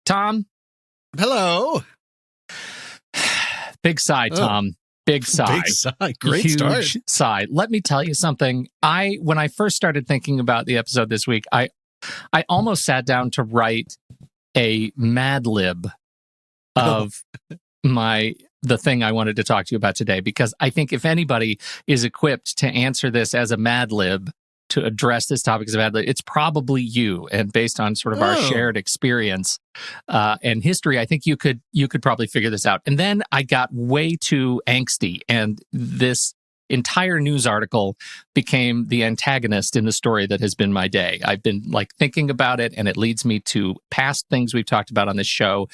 Tom? Hello. Big sigh, Tom. Big sigh. Big sigh. Great Huge start. sigh. Let me tell you something. When I first started thinking about the episode this week, I almost sat down to write a Mad Lib of the thing I wanted to talk to you about today, because I think if anybody is equipped to answer this as a Mad Lib, to address this topic as a Mad Lib, it's probably you. And based on sort of our shared experience and history, I think you could probably figure this out. And then I got way too angsty, and this entire news article became the antagonist in the story that has been my day. I've been thinking about it, and it leads me to past things we've talked about on this show,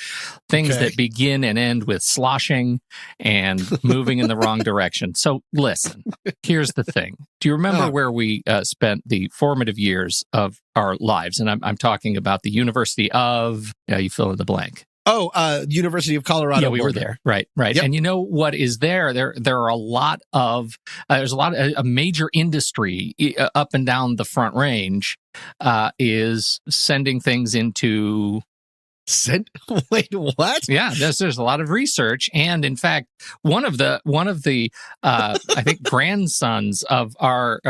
things that begin and end with sloshing and moving in the wrong direction. So listen, here's the thing. Do you remember where we spent the formative years of our lives? And I'm talking about the University of, you fill in the blank. University of Colorado. Yeah, we were there. Right. Yep. And you know what is there? There are a lot of, a major industry up and down the Front Range is sending things into... Wait, what? Yeah, there's a lot of research, and in fact, one of the I think grandsons of our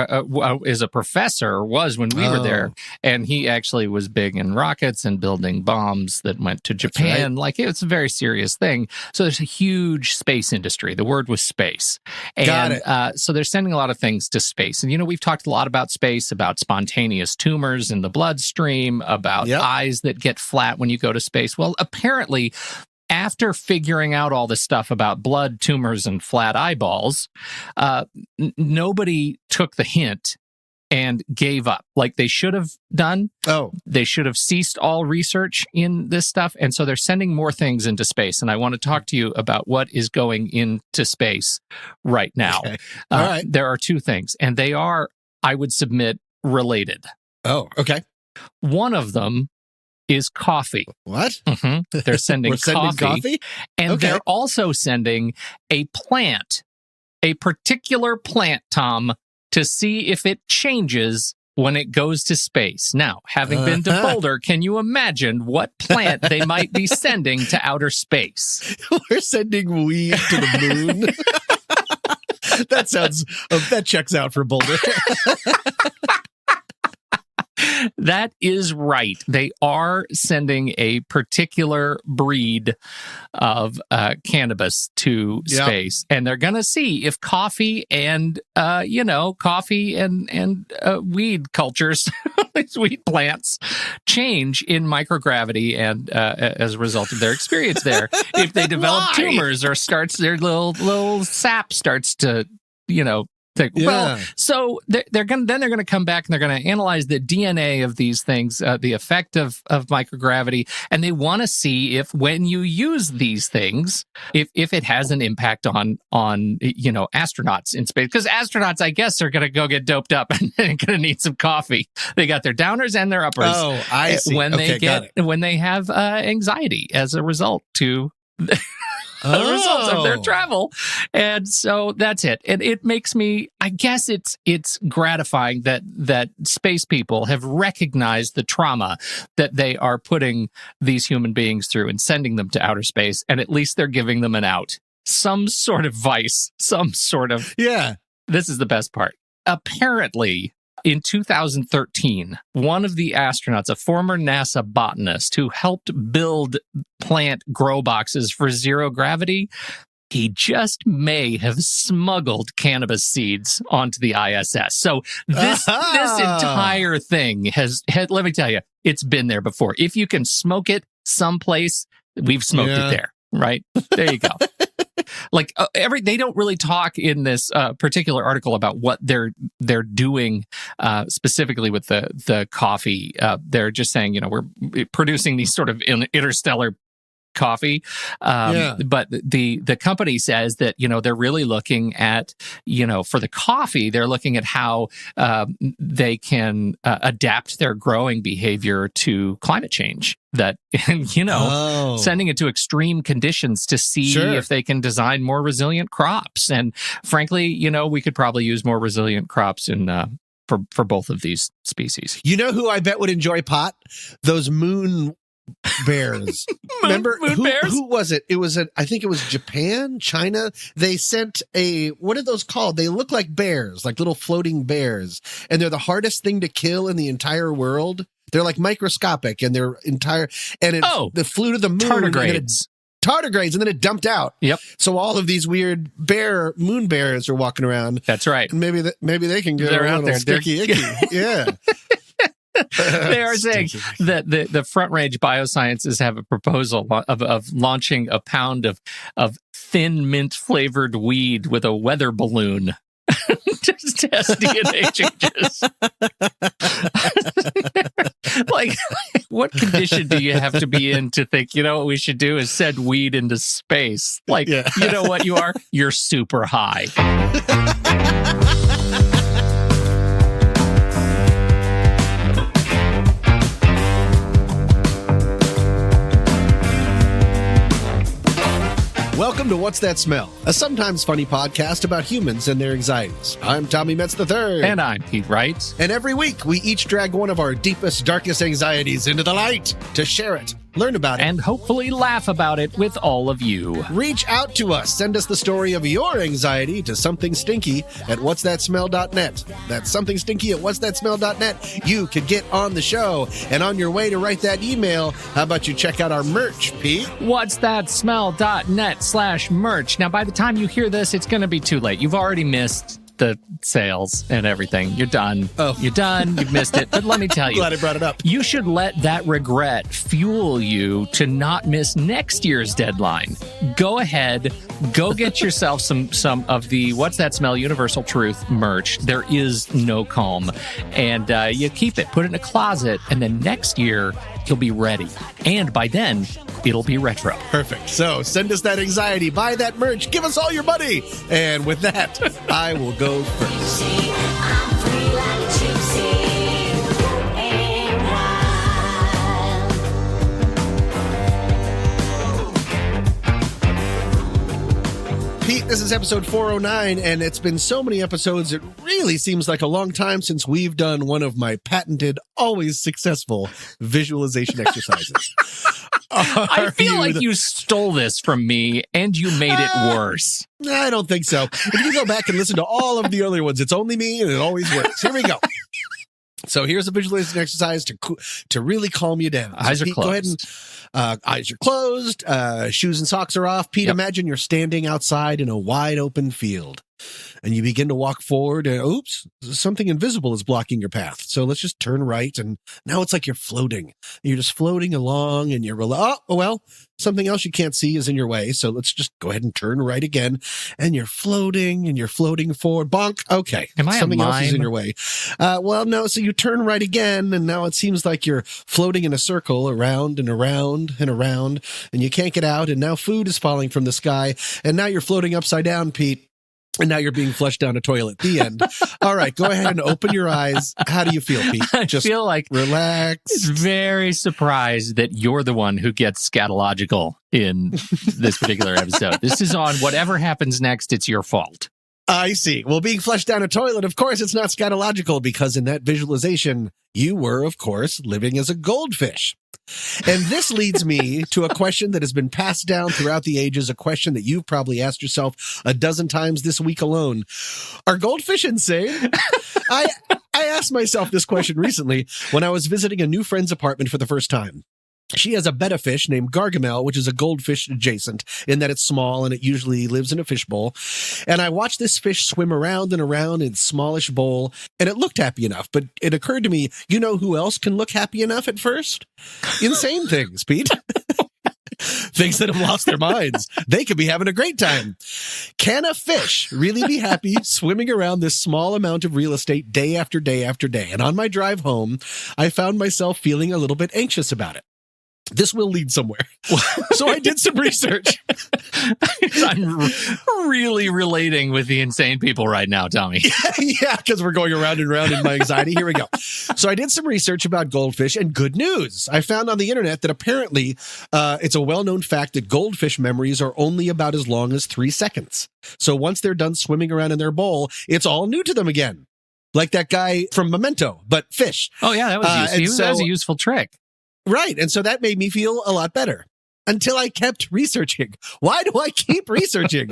is a professor, was when we were there, and he actually was big in rockets and building bombs that went to Japan. Right. It's a very serious thing. So there's a huge space industry. The word was space, and Got it. So they're sending a lot of things to space. And we've talked a lot about space, about spontaneous tumors in the bloodstream, about eyes that get flat when you go to space. Well, apparently, after figuring out all this stuff about blood, tumors, and flat eyeballs, nobody took the hint and gave up like they should have done. They should have ceased all research in this stuff. And so they're sending more things into space. And I want to talk to you about what is going into space right now. Okay. All right. There are two things, and they are, I would submit, related. Oh, okay. One of them is coffee. What? Mm-hmm. They're sending coffee? And they're also sending a plant, a particular plant, Tom, to see if it changes when it goes to space. Now, having been to Boulder, can you imagine what plant they might be sending to outer space? We're sending weed to the moon. That checks out for Boulder. That is right. They are sending a particular breed of cannabis to space, and they're going to see if coffee and weed cultures, weed plants, change in microgravity, and as a result of their experience there, if they develop tumors or their little sap starts to Well, so they're going to come back and they're going to analyze the DNA of these things, the effect of microgravity, and they want to see if when you use these things, if it has an impact on astronauts in space. Because astronauts, I guess, are going to go get doped up and they're going to need some coffee. They got their downers and their uppers. Oh, I see. When they have anxiety as a result to. Results of their travel. And so that's it. And it makes me, I guess it's gratifying that space people have recognized the trauma that they are putting these human beings through and sending them to outer space. And at least they're giving them an out. Some sort of vice, some sort of. Yeah. This is the best part. Apparently, in 2013, one of the astronauts, a former NASA botanist who helped build plant grow boxes for zero gravity, he just may have smuggled cannabis seeds onto the ISS. So this entire thing has, let me tell you, it's been there before. If you can smoke it someplace, we've smoked it there, right? There you go. They don't really talk in this particular article about what they're doing specifically with the coffee. They're just saying, we're producing these sort of interstellar coffee. But the company says that, they're really looking at, for the coffee, they're looking at how they can adapt their growing behavior to climate change. Sending it to extreme conditions to see if they can design more resilient crops. And frankly, we could probably use more resilient crops for both of these species. You know who I bet would enjoy pot? Those moon bears. Remember moon bears? Who was it? I think it was Japan, China. They sent what are those called? They look like bears, like little floating bears, and they're the hardest thing to kill in the entire world. They're like microscopic, and they're entire. And it flew to the moon. Tardigrades, and then it dumped out. Yep. So all of these weird moon bears are walking around. That's right. And maybe they can get out there. sticky icky. Yeah. They are saying that the Front Range Biosciences have a proposal of launching a pound of thin mint flavored weed with a weather balloon. Just test DNA changes. Like, what condition do you have to be in to think, you know what we should do is send weed into space? Like, You know what you are? You're super high. Welcome to What's That Smell? A sometimes funny podcast about humans and their anxieties. I'm Tommy Metz III. And I'm Pete Wright. And every week, we each drag one of our deepest, darkest anxieties into the light to share it, learn about it, and hopefully laugh about it with all of you. Reach out to us. Send us the story of your anxiety to somethingstinky at whatsthatsmell.net. That's somethingstinky at whatsthatsmell.net. You could get on the show. And on your way to write that email, how about you check out our merch, Pete? Whatsthatsmell.net/merch. Now, by the time you hear this, it's going to be too late. You've already missed the sales and everything. You're done. Oh. You're done. You've missed it. But let me tell you. Glad I brought it up. You should let that regret fuel you to not miss next year's deadline. Go ahead. Go get yourself some of the What's That Smell Universal Truth merch. There is no calm. And you keep it. Put it in a closet. And then next year, you'll be ready. And by then, it'll be retro. Perfect. So send us that anxiety. Buy that merch. Give us all your money. And with that, I will go first. I'm free like a gypsy. Pete, this is episode 409, and it's been so many episodes, it really seems like a long time since we've done one of my patented, always successful visualization exercises. I feel like you stole this from me and you made it worse. I don't think so. If you go back and listen to all of the earlier ones, it's only me and it always works. Here we go. So here's a visualization exercise to really calm you down. Eyes so are Pete, closed. Go ahead and eyes are closed. Shoes and socks are off. Pete, Imagine you're standing outside in a wide open field. And you begin to walk forward and oops, something invisible is blocking your path. So let's just turn right. And now it's like you're floating. You're just floating along and something else you can't see is in your way. So let's just go ahead and turn right again. And you're floating forward. Bonk. Okay. Am I something a else is in mime? your way. No. So you turn right again. And now it seems like you're floating in a circle around and around and around. And you can't get out. And now food is falling from the sky. And now you're floating upside down, Pete. And now you're being flushed down a toilet. The end. All right, go ahead and open your eyes. How do you feel, Pete? I feel like relax. It's very surprised that you're the one who gets scatological in this particular episode. This is on whatever happens next, it's your fault. I see. Well, being flushed down a toilet, of course, it's not scatological because in that visualization, you were, of course, living as a goldfish. And this leads me to a question that has been passed down throughout the ages, a question that you've probably asked yourself a dozen times this week alone. Are goldfish insane? I asked myself this question recently when I was visiting a new friend's apartment for the first time. She has a betta fish named Gargamel, which is a goldfish adjacent in that it's small and it usually lives in a fishbowl. And I watched this fish swim around and around in its smallish bowl, and it looked happy enough. But it occurred to me, you know who else can look happy enough at first? Insane things, Pete. Things that have lost their minds. They could be having a great time. Can a fish really be happy swimming around this small amount of real estate day after day after day? And on my drive home, I found myself feeling a little bit anxious about it. This will lead somewhere. So I did some research. I'm really relating with the insane people right now, Tommy. Yeah, because we're going around and around in my anxiety. Here we go. So I did some research about goldfish, and good news. I found on the internet that apparently it's a well-known fact that goldfish memories are only about as long as 3 seconds. So once they're done swimming around in their bowl, it's all new to them again. Like that guy from Memento, but fish. Oh, yeah, that was useful. That was a useful trick. Right. And so that made me feel a lot better until I kept researching. Why do I keep researching?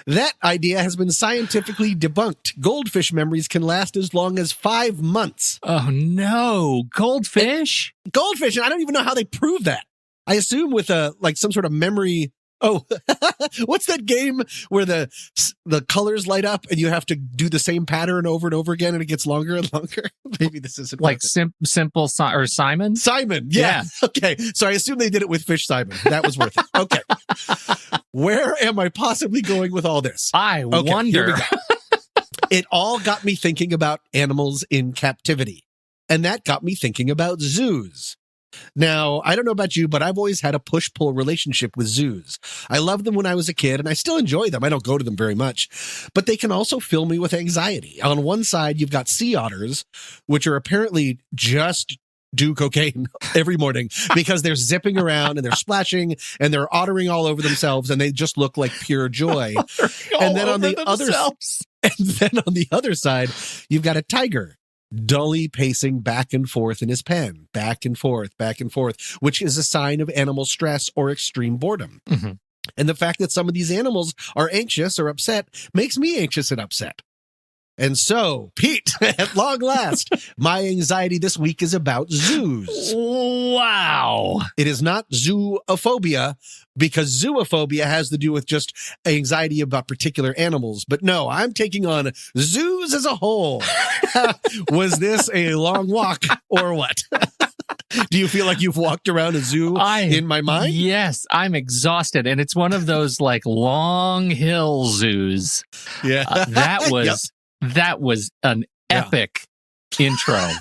That idea has been scientifically debunked. Goldfish memories can last as long as 5 months. Oh, no. Goldfish? Goldfish, and I don't even know how they prove that. I assume with some sort of memory. Oh, what's that game where the colors light up and you have to do the same pattern over and over again and it gets longer and longer? Maybe this isn't like Simple or Simon? Simon, yeah. Okay, so I assume they did it with Fish Simon. That was worth it. Okay. Where am I possibly going with all this? I wonder. It all got me thinking about animals in captivity. And that got me thinking about zoos. Now, I don't know about you, but I've always had a push-pull relationship with zoos. I loved them when I was a kid, and I still enjoy them. I don't go to them very much, but they can also fill me with anxiety. On one side, you've got sea otters, which are apparently just do cocaine every morning because they're zipping around and they're splashing and they're ottering all over themselves, and they just look like pure joy. And then on the other side, you've got a tiger, dully pacing back and forth in his pen, back and forth, which is a sign of animal stress or extreme boredom. Mm-hmm. And the fact that some of these animals are anxious or upset makes me anxious and upset. And so, Pete, at long last, my anxiety this week is about zoos. Wow. It is not zoophobia, because zoophobia has to do with just anxiety about particular animals. But no, I'm taking on zoos as a whole. Was this a long walk or what? Do you feel like you've walked around a zoo in my mind? Yes, I'm exhausted. And it's one of those like long hill zoos. Yeah. That was an epic intro.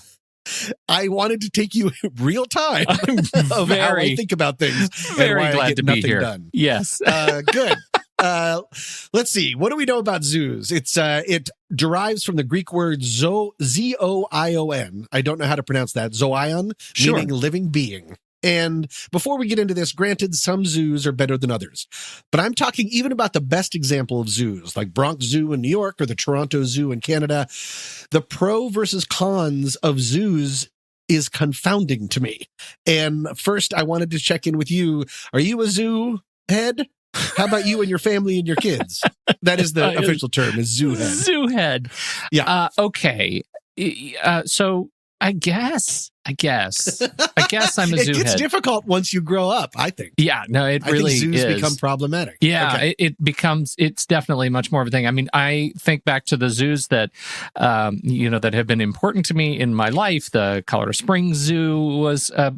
I wanted to take you real time of how I think about things. Very and why glad I get to be nothing here. Done. Yes. Good. Let's see. What do we know about zoos? It derives from the Greek word Z-O-I-O-N. I don't know how to pronounce that. Zoion, meaning living being. And before we get into this, granted, some zoos are better than others. But I'm talking even about the best example of zoos, like Bronx Zoo in New York or the Toronto Zoo in Canada. The pro versus cons of zoos is confounding to me. And first, I wanted to check in with you. Are you a zoo head? How about you and your family and your kids? That is the official term, is zoo head. Zoo head. Yeah. Okay. So I guess I'm a zoo head. It gets difficult once you grow up, I think. Yeah, no, it really I think zoos is. become problematic. Yeah, Okay. it's definitely much more of a thing. I mean, I think back to the zoos that, that have been important to me in my life. The Colorado Springs Zoo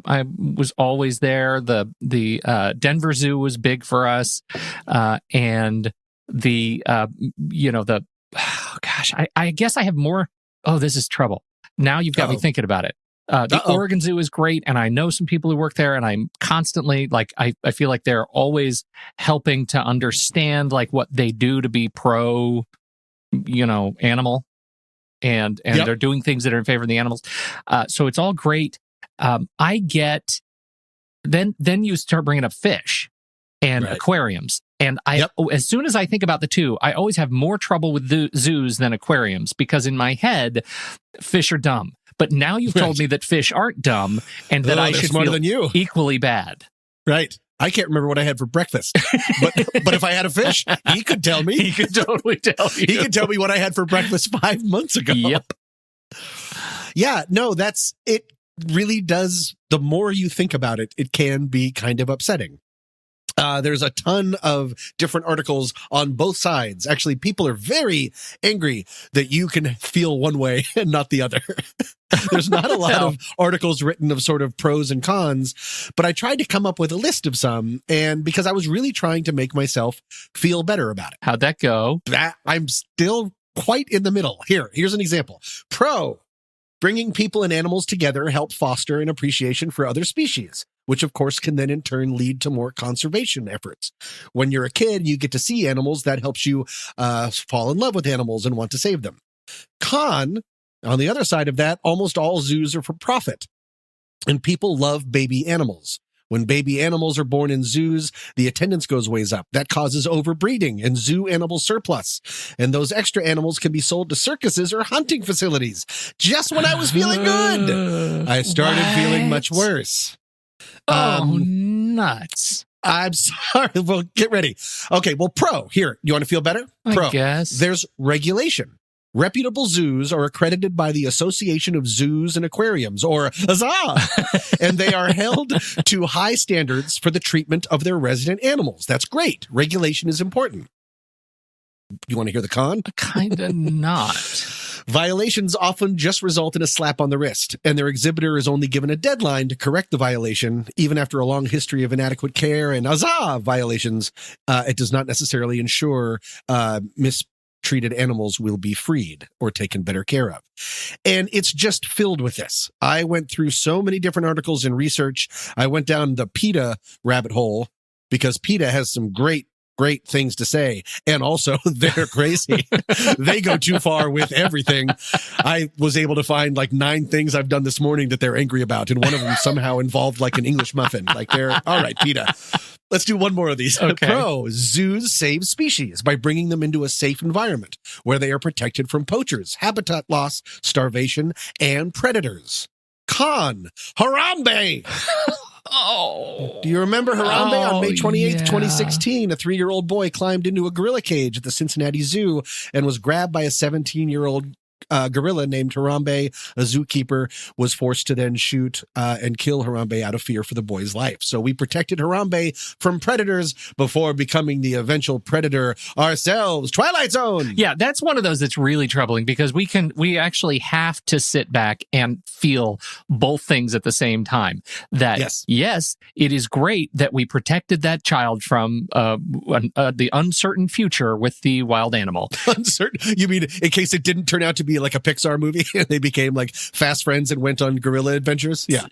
I was always there. The Denver Zoo was big for us. And I guess I have more. Oh, this is trouble. Now you've got me thinking about it. The Oregon Zoo is great, and I know some people who work there, and I'm constantly, like, I feel like they're always helping to understand, like, what they do to be pro, animal, and they're doing things that are in favor of the animals. So it's all great. I get, then you start bringing up fish and aquariums. And as soon as I think about the two, I always have more trouble with zoos than aquariums, because in my head, fish are dumb. But now you've told me that fish aren't dumb and that I should feel than you. equally bad. Right. I can't remember what I had for breakfast, but if I had a fish, he could tell me. He could totally tell you. He could tell me what I had for breakfast 5 months ago. Yep. Yeah, no, it really does. The more you think about it, it can be kind of upsetting. There's a ton of different articles on both sides. Actually, people are very angry that you can feel one way and not the other. There's not a lot of articles written of sort of pros and cons, but I tried to come up with a list of some, and because I was really trying to make myself feel better about it. How'd that go? I'm still quite in the middle. Here's an example. Pro: bringing people and animals together help foster an appreciation for other species, which of course can then in turn lead to more conservation efforts. When you're a kid, you get to see animals. That helps you fall in love with animals and want to save them. Con: on the other side of that, almost all zoos are for profit, and people love baby animals. When baby animals are born in zoos, the attendance goes ways up. That causes overbreeding and zoo animal surplus. And those extra animals can be sold to circuses or hunting facilities. Just when I was feeling good, I started feeling much worse. Nuts. I'm sorry. Well, get ready. Okay, well, pro. Here, you want to feel better? Pro. I guess. There's regulation. Reputable zoos are accredited by the Association of Zoos and Aquariums, or AZA, and they are held to high standards for the treatment of their resident animals. That's great. Regulation is important. You want to hear the con? Kind of not. Violations often just result in a slap on the wrist, and their exhibitor is only given a deadline to correct the violation. Even after a long history of care and AZA violations, it does not necessarily ensure mistreated animals will be freed or taken better care of. And it's just filled with this. I went through so many different articles and research. I went down the PETA rabbit hole because PETA has some great things to say. And also they're crazy. They go too far with everything. I was able to find like 9 things I've done this morning that they're angry about. And one of them somehow involved like an English muffin. Like they're, all right, PETA. Let's do one more of these. Okay. Pro, zoos save species by bringing them into a safe environment where they are protected from poachers, habitat loss, starvation, and predators. Con, Harambe. Oh. Do you remember Harambe on May 28th, yeah. 2016? A 3-year-old boy climbed into a gorilla cage at the Cincinnati Zoo and was grabbed by a 17-year-old gorilla named Harambe. A zookeeper was forced to then shoot and kill Harambe out of fear for the boy's life. So we protected Harambe from predators before becoming the eventual predator ourselves. Twilight Zone! Yeah, that's one of those that's really troubling because we actually have to sit back and feel both things at the same time. That, yes, it is great that we protected that child from the uncertain future with the wild animal. Uncertain? You mean in case it didn't turn out to be like a Pixar movie and they became like fast friends and went on gorilla adventures? Yeah.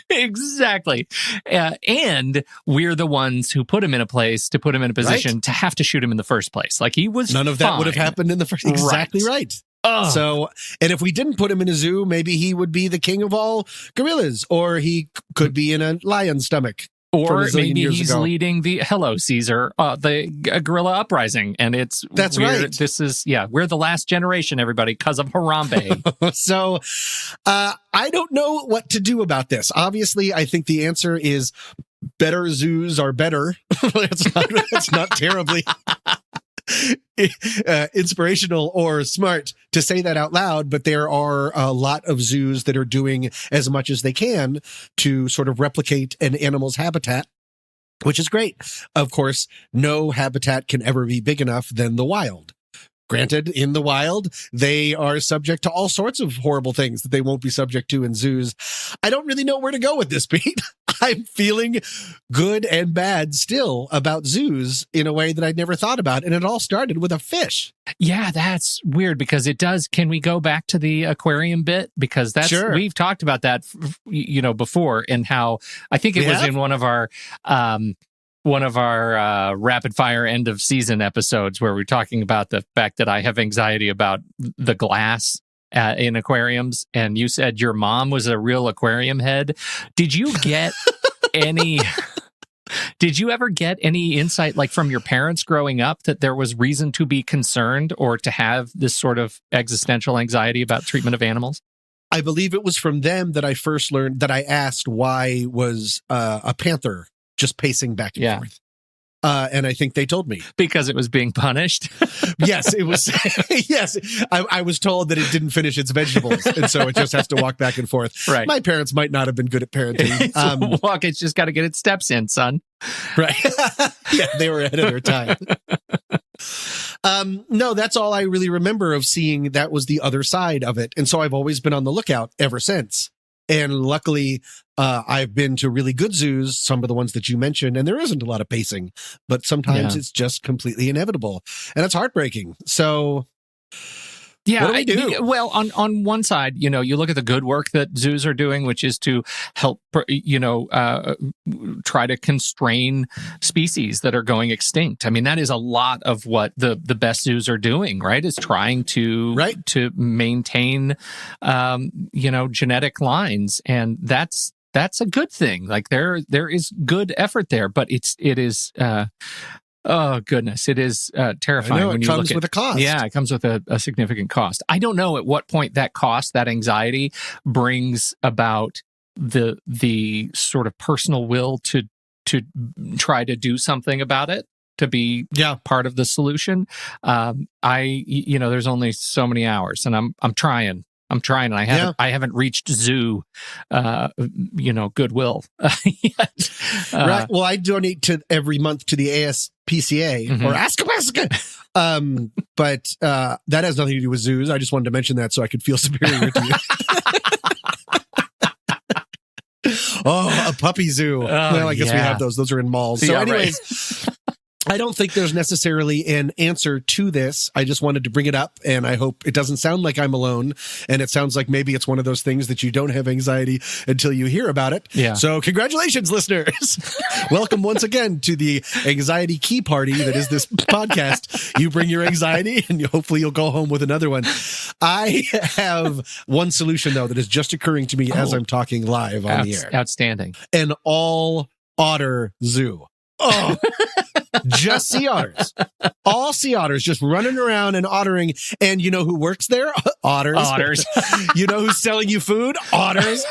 Exactly. And we're the ones who put him in a place to put him in a position to have to shoot him in the first place. Like he was None of that would have happened in the first. Exactly right. So, and if we didn't put him in a zoo, maybe he would be the king of all gorillas, or he could be in a lion's stomach. Or maybe he's leading the Hello Caesar, the gorilla uprising, and that's right. This is we're the last generation, everybody, because of Harambe. So, I don't know what to do about this. Obviously, I think the answer is better zoos are better. It's not terribly inspirational or smart to say that out loud, but there are a lot of zoos that are doing as much as they can to sort of replicate an animal's habitat, which is great. Of course, no habitat can ever be big enough than the wild. Granted, in the wild, they are subject to all sorts of horrible things that they won't be subject to in zoos. I don't really know where to go with this, Pete. I'm feeling good and bad still about zoos in a way that I'd never thought about. And it all started with a fish. Yeah, that's weird because it does. Can we go back to the aquarium bit? Because that's, we've talked about that, before, and how I think it was in one of our rapid fire end of season episodes where we're talking about the fact that I have anxiety about the glass in aquariums, and you said your mom was a real aquarium head. Did you get Did you ever get any insight, like from your parents growing up, that there was reason to be concerned or to have this sort of existential anxiety about treatment of animals? I believe it was from them that I first learned that I asked why was a panther just pacing back and forth. And I think they told me. Because it was being punished? Yes, it was. Yes. I was told that it didn't finish its vegetables, and so it just has to walk back and forth. Right. My parents might not have been good at parenting. It's just got to get its steps in, son. Right. Yeah, they were ahead of their time. No, that's all I really remember of seeing. That was the other side of it. And so I've always been on the lookout ever since. And luckily, I've been to really good zoos, some of the ones that you mentioned, and there isn't a lot of pacing, but sometimes it's just completely inevitable. And it's heartbreaking. So yeah, what do we do? Well, on one side, you look at the good work that zoos are doing, which is to help, try to constrain species that are going extinct. I mean, that is a lot of what the best zoos are doing, right? Is trying to maintain, genetic lines, and that's a good thing. Like there is good effort there, but it is. Oh, goodness. It is terrifying. When it comes with a cost. Yeah, it comes with a significant cost. I don't know at what point that cost, that anxiety, brings about the sort of personal will to try to do something about it, to be part of the solution. There's only so many hours, and I'm trying. And I haven't reached zoo, goodwill yet. Right. Well, I donate every month to the ASPCA or Askapaska. But that has nothing to do with zoos. I just wanted to mention that so I could feel superior to you. Oh, a puppy zoo. Well, I guess we have those. Those are in malls. So anyways, I don't think there's necessarily an answer to this. I just wanted to bring it up, and I hope it doesn't sound like I'm alone. And it sounds like maybe it's one of those things that you don't have anxiety until you hear about it. Yeah. So congratulations, listeners. Welcome once again to the anxiety key party that is this podcast. You bring your anxiety, and hopefully you'll go home with another one. I have one solution, though, that is just occurring to me as I'm talking live on the air. Outstanding. An all otter zoo. Oh, just sea otters. All sea otters just running around and ottering. And you know who works there? Otters. Otters. You know who's selling you food? Otters.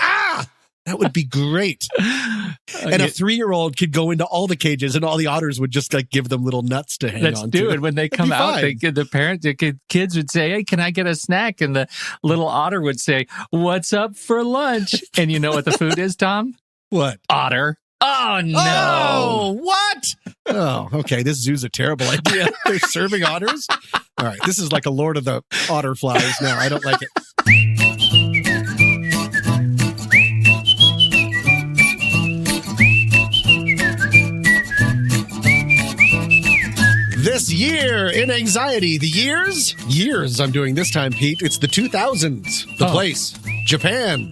That would be great. And a 3-year-old could go into all the cages, and all the otters would just give them little nuts to hang on to. And when they come out, the kids would say, "Hey, can I get a snack?" And the little otter would say, "What's up for lunch?" And you know what the food is, Tom? What? Otter. Oh, no. Oh, what? Oh, okay. This zoo's a terrible idea. They're serving otters? All right. This is like a Lord of the Otter Flies now. I don't like it. This year in anxiety, the years I'm doing this time, Pete. It's the 2000s. The place, Japan.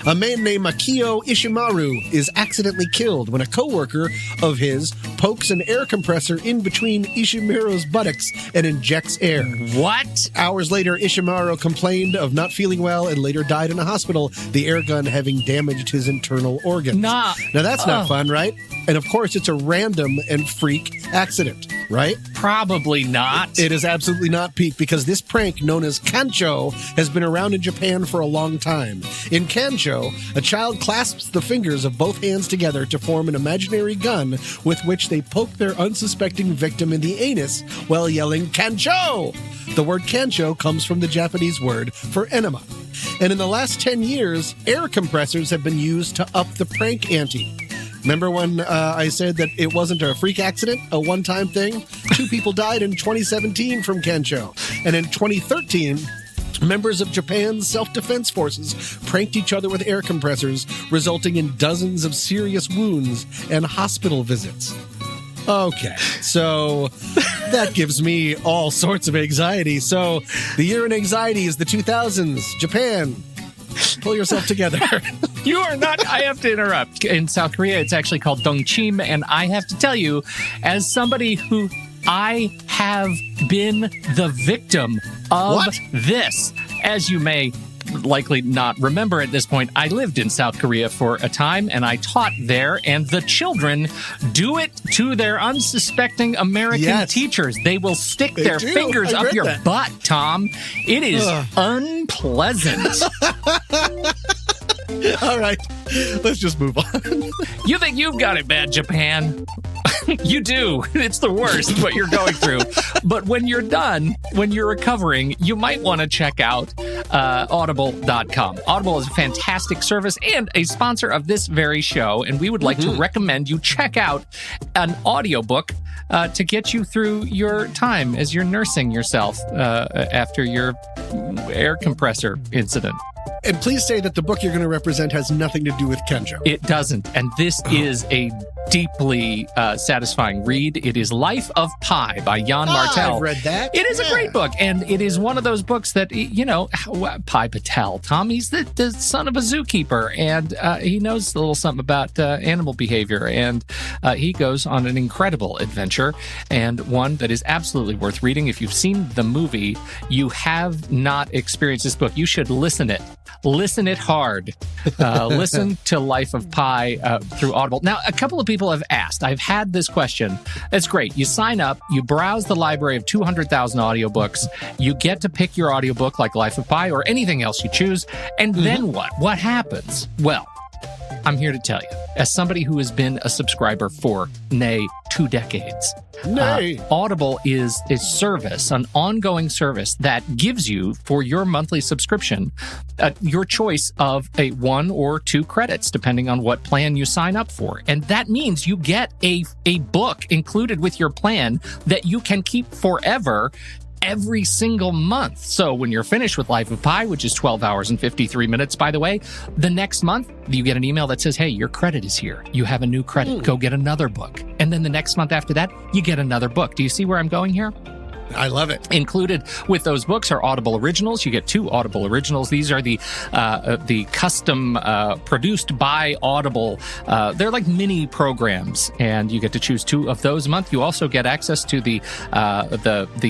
A man named Makio Ishimaru is accidentally killed when a coworker of his pokes an air compressor in between Ishimaru's buttocks and injects air. What? Hours later, Ishimaru complained of not feeling well and later died in a hospital, the air gun having damaged his internal organs. Now that's not fun, right? And of course, it's a random and freak accident, right? Probably not. It is absolutely not, Pete, because this prank, known as kancho, has been around in Japan for a long time. In kancho, a child clasps the fingers of both hands together to form an imaginary gun with which they poke their unsuspecting victim in the anus while yelling kancho. The word kancho comes from the Japanese word for enema. And in the last 10 years, air compressors have been used to up the prank ante. Remember when I said that it wasn't a freak accident, a one-time thing? 2 people died in 2017 from kancho. And in 2013, members of Japan's self-defense forces pranked each other with air compressors, resulting in dozens of serious wounds and hospital visits. Okay, so that gives me all sorts of anxiety. So the year in anxiety is the 2000s. Japan, pull yourself together. You are not. I have to interrupt. In South Korea, it's actually called Dongchim. And I have to tell you, as somebody who I have been the victim of this, as you may likely not remember at this point, I lived in South Korea for a time and I taught there, and the children do it to their unsuspecting American teachers. They will stick their fingers up your butt, Tom. It is unpleasant. All right, let's just move on. You think you've got it bad, Japan? You do. It's the worst what you're going through. But when you're done, when you're recovering, you might want to check out audible.com. Audible is a fantastic service and a sponsor of this very show. And we would like to recommend you check out an audiobook to get you through your time as you're nursing yourself after your air compressor incident. And please say that the book you're going to represent has nothing to do with kanjo. It doesn't. And this is a deeply satisfying read. It is Life of Pi by Jan Martel. I've read that. It is a great book. And it is one of those books that, you know, Pi Patel, Tom, he's the son of a zookeeper. And he knows a little something about animal behavior. And he goes on an incredible adventure, and one that is absolutely worth reading. If you've seen the movie, you have not experienced this book. You should listen it. Listen it hard. Listen to Life of Pi through Audible. Now, a couple of people have asked. I've had this question. That's great. You sign up, you browse the library of 200,000 audiobooks, you get to pick your audiobook like Life of Pi or anything else you choose, and then what? What happens? Well, I'm here to tell you, as somebody who has been a subscriber for, nay, 2 decades, Audible is a service, an ongoing service that gives you, for your monthly subscription, your choice of a 1 or 2 credits, depending on what plan you sign up for. And that means you get a book included with your plan that you can keep forever, every single month. So when you're finished with Life of Pi, which is 12 hours and 53 minutes, by the way, the next month you get an email that says, hey, your credit is here. You have a new credit. Go get another book. And then the next month after that, you get another book. Do you see where I'm going here? I love it. Included with those books are Audible Originals. You get 2 Audible Originals. These are the custom produced by Audible. They're like mini programs, and you get to choose 2 of those a month. You also get access to the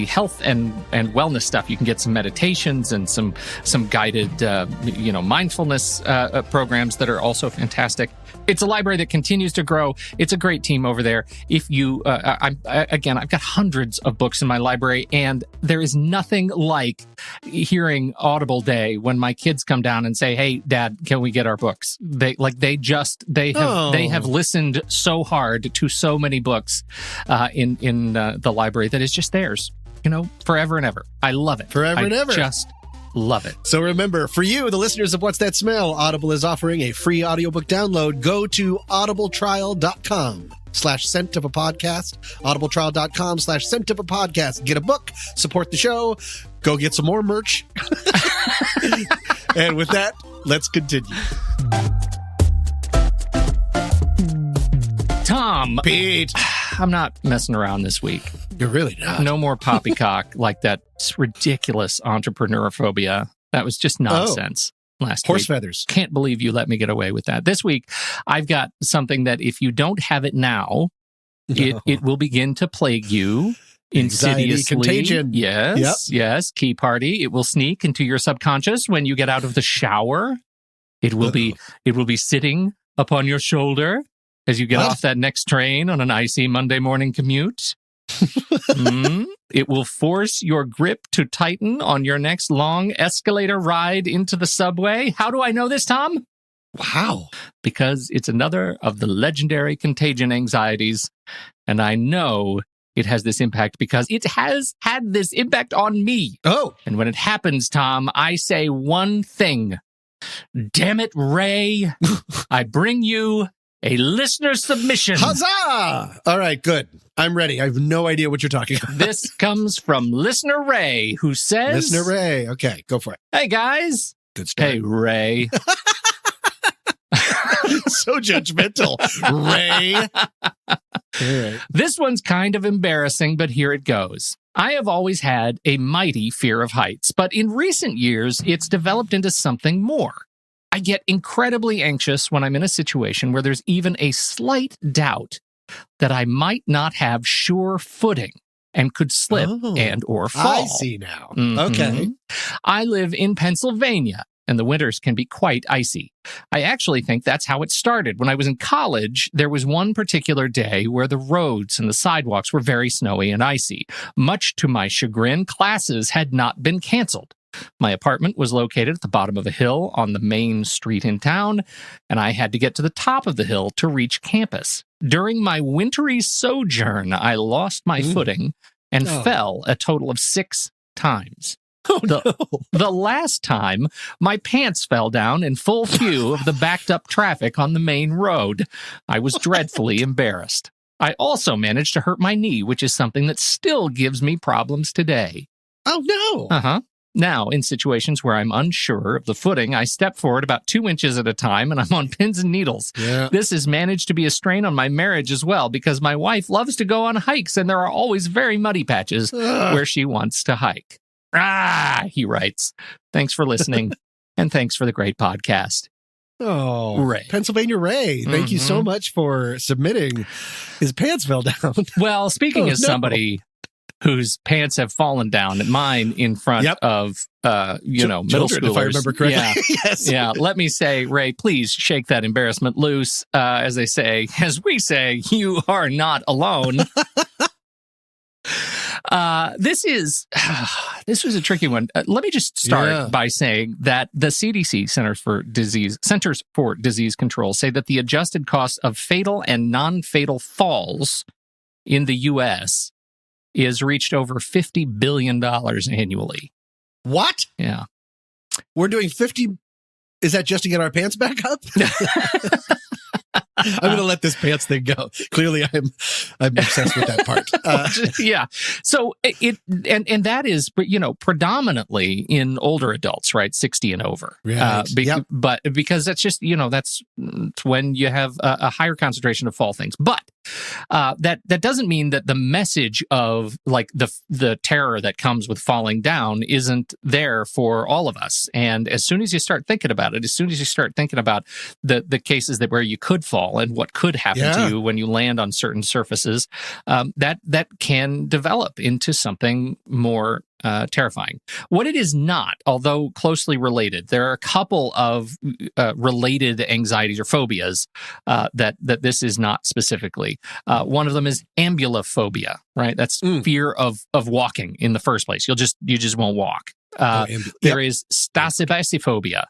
health and wellness stuff. You can get some meditations and some guided mindfulness programs that are also fantastic. It's a library that continues to grow. It's a great team over there. If you, I've got hundreds of books in my library, and there is nothing like hearing Audible Day when my kids come down and say, "Hey, Dad, can we get our books?" They have listened so hard to so many books in the library that is just theirs, forever and ever. I love it. Forever and ever. Just love it. So remember, for you, the listeners of What's That Smell, Audible is offering a free audiobook download. Go to audibletrial.com/scent of a podcast, audibletrial.com/scent of a podcast. Get a book, support the show, go get some more merch. And with that, let's continue. Tom. Pete. I'm not messing around this week. You're really not. No more poppycock like that ridiculous entrepreneur phobia. That was just nonsense last Horse week. feathers. Can't believe you let me get away with that. This week, I've got something that if you don't have it now, it will begin to plague you insidiously. Contagion. Yes. Key party. It will sneak into your subconscious when you get out of the shower. It will be sitting upon your shoulder as you get off that next train on an icy Monday morning commute. It will force your grip to tighten on your next long escalator ride into the subway. How do I know this, Tom? Wow. Because it's another of the legendary contagion anxieties. And I know it has this impact because it has had this impact on me. Oh. And when it happens, Tom, I say one thing. Damn it, Ray. I bring you a listener submission. Huzzah! All right, good. I'm ready. I have no idea what you're talking about. This comes from Listener Ray, who says... Listener Ray. Okay, go for it. Hey, guys. Good start. Hey, Ray. So judgmental. Ray. All right. This one's kind of embarrassing, but here it goes. I have always had a mighty fear of heights, but in recent years, it's developed into something more. I get incredibly anxious when I'm in a situation where there's even a slight doubt that I might not have sure footing and could slip and or fall. I see now. Mhm. Okay. I live in Pennsylvania, and the winters can be quite icy. I actually think that's how it started. When I was in college, there was one particular day where the roads and the sidewalks were very snowy and icy. Much to my chagrin, classes had not been canceled. My apartment was located at the bottom of a hill on the main street in town, and I had to get to the top of the hill to reach campus. During my wintry sojourn, I lost my footing and fell a total of 6 times. The last time, my pants fell down in full view of the backed-up traffic on the main road. I was dreadfully embarrassed. I also managed to hurt my knee, which is something that still gives me problems today. Oh, no. Uh-huh. Now, in situations where I'm unsure of the footing, I step forward about 2 inches at a time, and I'm on pins and needles. Yeah. This has managed to be a strain on my marriage as well, because my wife loves to go on hikes, and there are always very muddy patches where she wants to hike. He writes, thanks for listening, and thanks for the great podcast. Oh, Ray. Pennsylvania Ray. Thank you so much for submitting. His pants fell down. Well, speaking as somebody whose pants have fallen down, and mine in front of, middle Children, schoolers. if I remember correctly. Yeah. Yes. Yeah. Let me say, Ray, please shake that embarrassment loose. As we say, you are not alone. This is This was a tricky one. Let me just start by saying that the CDC, Centers for Disease Control, say that the adjusted cost of fatal and non-fatal falls in the U.S. is reached over $50 billion annually. What? Yeah. We're doing 50. Is that just to get our pants back up? I'm going to let this pants thing go. Clearly, I'm obsessed with that part. Yeah. So that is, predominantly in older adults, right? 60 and over. Right. But because that's just, that's when you have a higher concentration of fall things. But that doesn't mean that the message of like the terror that comes with falling down isn't there for all of us. And as soon as you start thinking about it, as soon as you start thinking about the cases where you could fall and what could happen to you when you land on certain surfaces, that can develop into something more terrifying. What it is not, although closely related, there are a couple of related anxieties or phobias that this is not specifically. One of them is ambulophobia, right? That's fear of walking in the first place. You just won't walk. There is stasibasiphobia,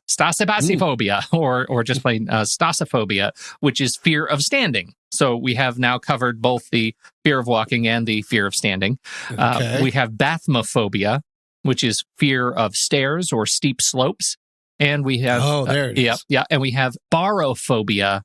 or just plain stasophobia, which is fear of standing. So we have now covered both the fear of walking and the fear of standing. We have bathmophobia, which is fear of stairs or steep slopes. And we have, there it is. And we have barophobia,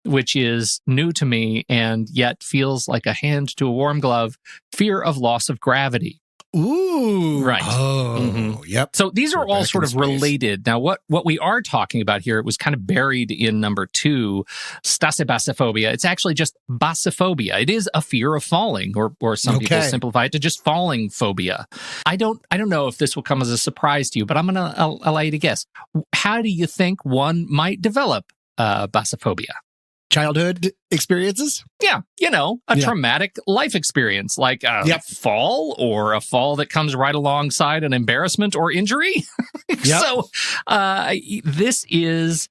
which is new to me and yet feels like a hand to a warm glove, fear of loss of gravity. Ooh. Right. Oh, yep. So these are all sort of related. Now, what we are talking about here, it was kind of buried in number 2, stasibasiphobia. It's actually just basophobia. It is a fear of falling, or some people simplify it to just falling phobia. I don't know if this will come as a surprise to you, but I'll allow you to guess. How do you think one might develop basophobia? Childhood experiences? Yeah, a traumatic life experience like a fall, or a fall that comes right alongside an embarrassment or injury. So this is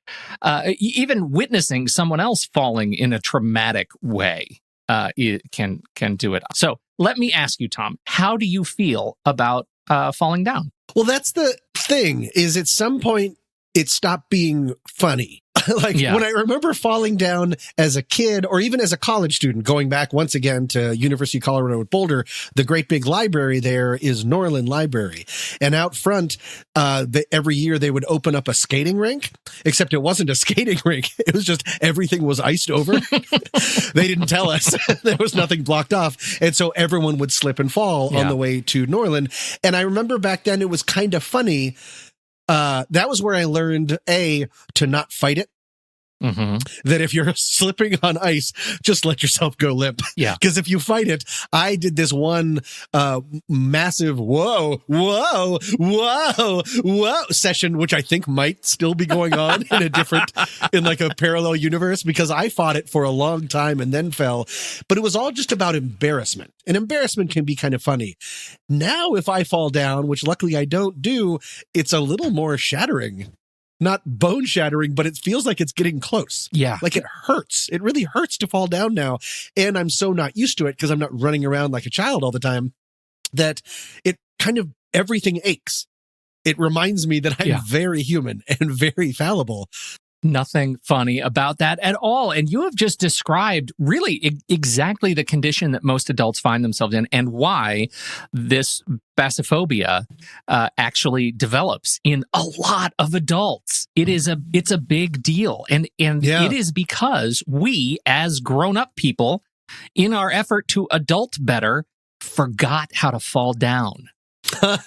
even witnessing someone else falling in a traumatic way it can do it. So let me ask you, Tom, how do you feel about falling down? Well, that's the thing, is at some point it stopped being funny. When I remember falling down as a kid, or even as a college student, going back once again to University of Colorado at Boulder, the great big library there is Norland Library. And out front, every year they would open up a skating rink, except it wasn't a skating rink. It was just everything was iced over. They didn't tell us. There was nothing blocked off. And so everyone would slip and fall on the way to Norland. And I remember back then it was kind of funny. That was where I learned, to not fight it. That if you're slipping on ice, just let yourself go limp. Yeah. Because if you fight it, I did this one massive whoa session, which I think might still be going on in like a parallel universe, because I fought it for a long time and then fell. But it was all just about embarrassment. And embarrassment can be kind of funny. Now, if I fall down, which luckily I don't do, it's a little more shattering. Not bone shattering, but it feels like it's getting close. Yeah. Like it hurts. It really hurts to fall down now. And I'm so not used to it because I'm not running around like a child all the time that it kind of, everything aches. It reminds me that I'm very human and very fallible. Nothing funny about that at all. And you have just described really exactly the condition that most adults find themselves in, and why this basophobia actually develops in a lot of adults. It's a big deal. And it is because we, as grown-up people, in our effort to adult better, forgot how to fall down.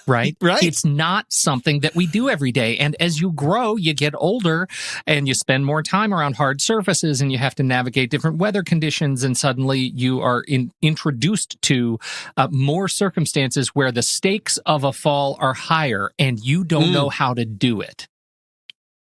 Right? It's not something that we do every day. And as you grow, you get older and you spend more time around hard surfaces and you have to navigate different weather conditions. And suddenly you are introduced to more circumstances where the stakes of a fall are higher and you don't know how to do it.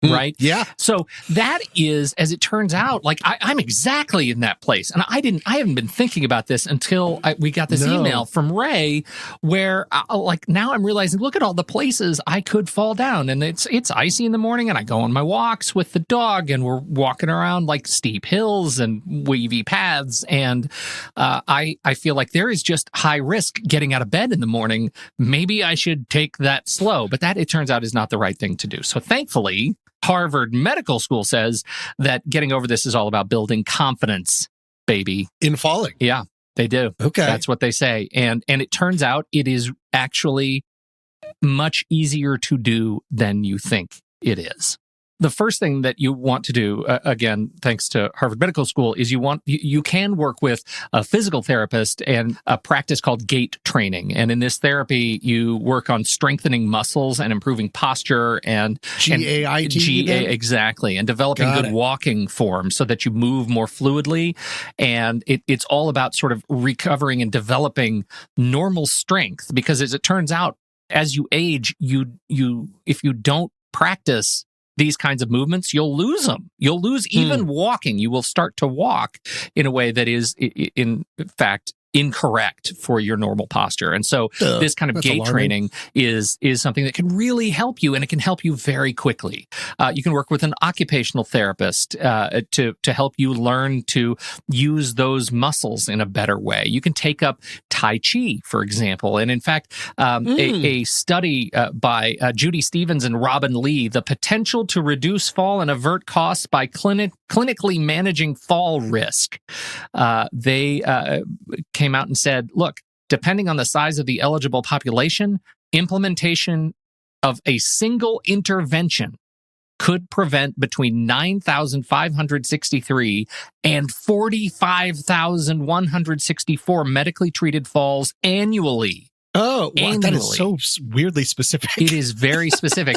right? Yeah. So that is, as it turns out, like I'm exactly in that place. And I haven't been thinking about this until we got this email from Ray where like now I'm realizing, look at all the places I could fall down. And it's icy in the morning and I go on my walks with the dog and we're walking around like steep hills and wavy paths. And I feel like there is just high risk getting out of bed in the morning. Maybe I should take that slow, but that it turns out is not the right thing to do. So thankfully, Harvard Medical School says that getting over this is all about building confidence, baby. In falling. Yeah, they do. Okay. That's what they say. And it turns out it is actually much easier to do than you think it is. The first thing that you want to do, again, thanks to Harvard Medical School, is you can work with a physical therapist and a practice called gait training. And in this therapy, you work on strengthening muscles and improving posture and GAIT. Exactly, and developing good walking form so that you move more fluidly. And it's all about sort of recovering and developing normal strength because, as it turns out, as you age, if you don't practice these kinds of movements, you'll lose them. You'll lose even walking. You will start to walk in a way that is, in fact, incorrect for your normal posture. And so this kind of gait training is something that can really help you, and it can help you very quickly. You can work with an occupational therapist to help you learn to use those muscles in a better way. You can take up Tai Chi, for example. And in fact, a study by Judy Stevens and Robin Lee, The Potential to Reduce Fall and Avert Costs by Clinically Managing Fall Risk. They came out and said, look, depending on the size of the eligible population, implementation of a single intervention could prevent between 9,563 and 45,164 medically treated falls annually. Oh, wow, that is so weirdly specific. It is very specific,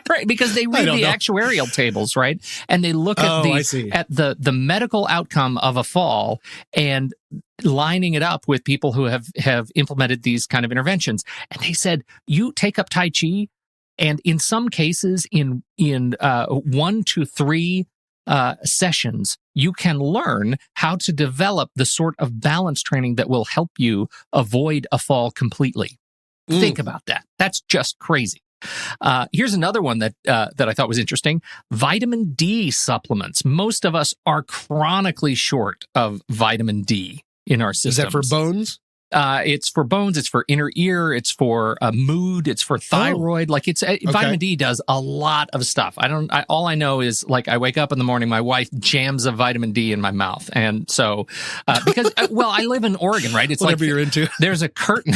right? Because they read the actuarial tables, right? And they look at the medical outcome of a fall and lining it up with people who have implemented these kind of interventions. And they said, you take up Tai Chi, and in some cases, in 1 to 3 sessions, you can learn how to develop the sort of balance training that will help you avoid a fall completely. Think about that. That's just crazy. Here's another one that I thought was interesting. Vitamin D supplements. Most of us are chronically short of vitamin D in our systems. Is that for bones? It's for bones. It's for inner ear. It's for mood. It's for thyroid. Like vitamin D does a lot of stuff. All I know is like I wake up in the morning, my wife jams a vitamin D in my mouth, and so because I live in Oregon, right? It's whatever like you're into. There's a curtain.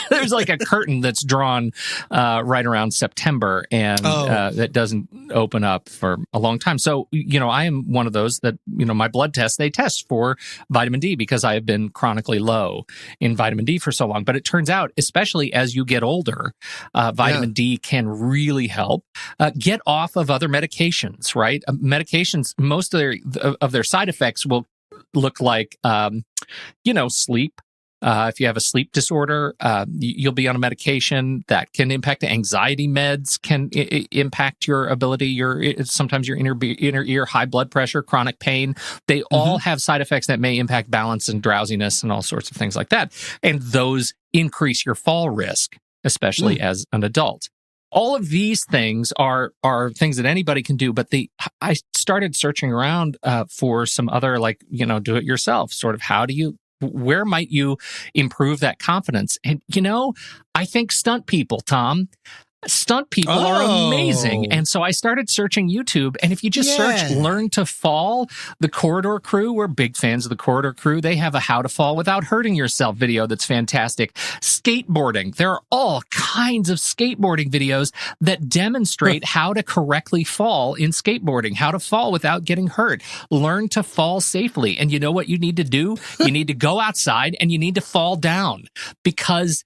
There's like a curtain that's drawn right around September, and that doesn't open up for a long time. So, I am one of those that, my blood tests, they test for vitamin D because I have been chronically low in vitamin D for so long. But it turns out, especially as you get older, vitamin D can really help. Get off of other medications, right? Medications, most of their side effects will look like, sleep. If you have a sleep disorder, you'll be on a medication that can impact anxiety meds, can impact your ability, sometimes your inner ear, high blood pressure, chronic pain. They all have side effects that may impact balance and drowsiness and all sorts of things like that. And those increase your fall risk, especially as an adult. All of these things are things that anybody can do, but I started searching around for some other, do it yourself, sort of where might you improve that confidence? And, I think stunt people, Tom. Stunt people are amazing. And so I started searching YouTube. And if you just search Learn to Fall, the Corridor Crew, we're big fans of the Corridor Crew. They have a How to Fall Without Hurting Yourself video that's fantastic. Skateboarding. There are all kinds of skateboarding videos that demonstrate how to correctly fall in skateboarding, how to fall without getting hurt. Learn to fall safely. And you know what you need to do? You need to go outside and you need to fall down, because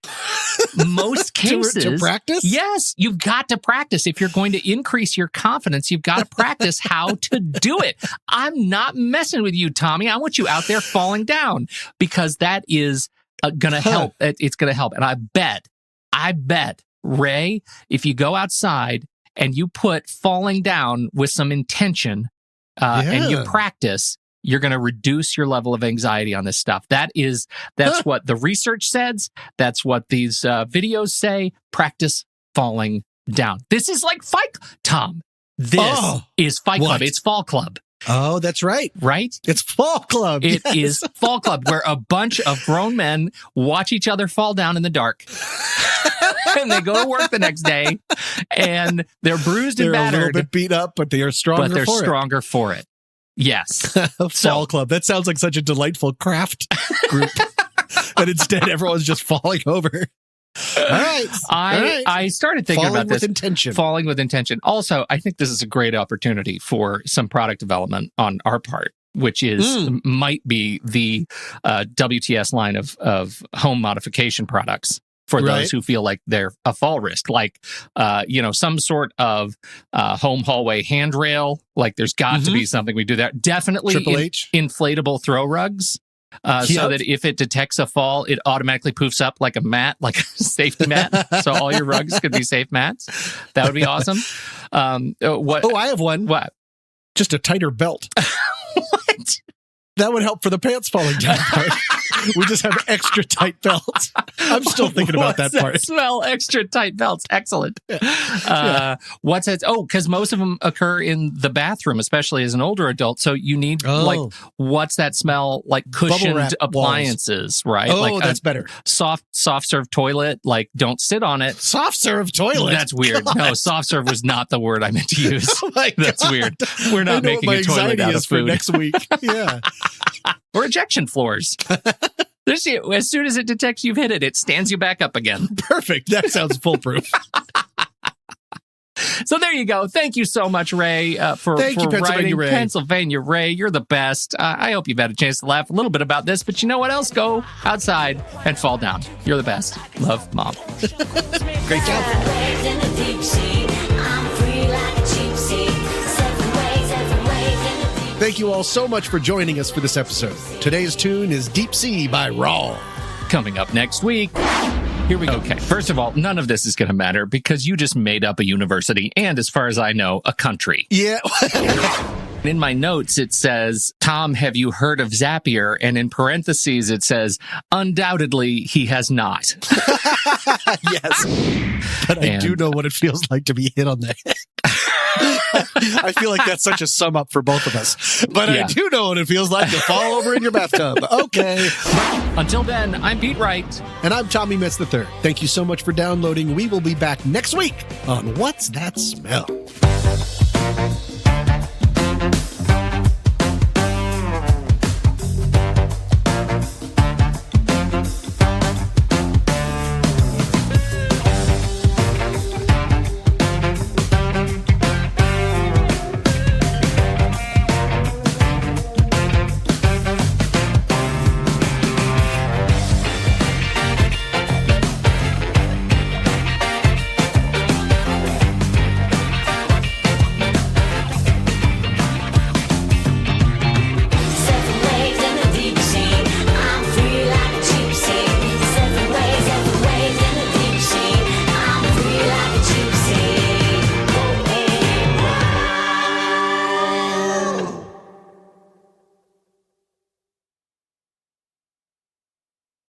most cases... to practice? Yes. You've got to practice. If you're going to increase your confidence, you've got to practice how to do it. I'm not messing with you, Tommy. I want you out there falling down, because that is going to help. It's going to help. And I bet, Ray, if you go outside and you put falling down with some intention and you practice, you're going to reduce your level of anxiety on this stuff. That's what the research says. That's what these videos say. Practice falling down. This is like Fight Tom. This is Fight Club. It's Fall Club. Oh, that's right. Right? It's Fall Club. It is Fall Club, where a bunch of grown men watch each other fall down in the dark. And they go to work the next day, and they're bruised and battered. They're a little bit beat up, but they are stronger for it. Yes. Fall Club. That sounds like such a delightful craft group. And instead, everyone's just falling over. All right. I started thinking about this. Falling with Falling with intention. intention. Also, I think this is a great opportunity for some product development on our part, which is might be the WTS line of home modification products for those who feel like they're a fall risk, like some sort of home hallway handrail. Like there's got to be something we do there. Definitely inflatable throw rugs. So that if it detects a fall, it automatically poofs up like a mat, like a safety mat. So all your rugs could be safe mats. That would be awesome. I have one. What? Just a tighter belt. What? That would help for the pants falling down part. We just have extra tight belts. I'm still thinking about that part. Smell extra tight belts. Excellent. What's that? Oh, because most of them occur in the bathroom, especially as an older adult. So you need what's that smell? Like cushioned appliances, right? Oh, like that's better. Soft serve toilet. Like don't sit on it. Soft serve toilet. That's weird. God. No, soft serve was not the word I meant to use. Oh my God. That's weird. We're not making a toilet out of food. For next week. Yeah. Or ejection floors. As soon as it detects you've hit it, it stands you back up again. Perfect. That sounds foolproof. So there you go. Thank you so much, Ray, for writing. Ray. Pennsylvania Ray, you're the best. I hope you've had a chance to laugh a little bit about this, but you know what else? Go outside and fall down. You're the best. Love, Mom. Great job. Thank you all so much for joining us for this episode. Today's tune is Deep Sea by Raw. Coming up next week. Here we go. Okay, first of all, none of this is going to matter because you just made up a university and, as far as I know, a country. Yeah. In my notes, it says, Tom, have you heard of Zapier? And in parentheses, it says, undoubtedly, he has not. Yes. But I do know what it feels like to be hit on the head. I feel like that's such a sum up for both of us. But I do know what it feels like to fall over in your bathtub. Okay. Until then, I'm Pete Wright. And I'm Tommy Metz III. Thank you so much for downloading. We will be back next week on What's That Smell?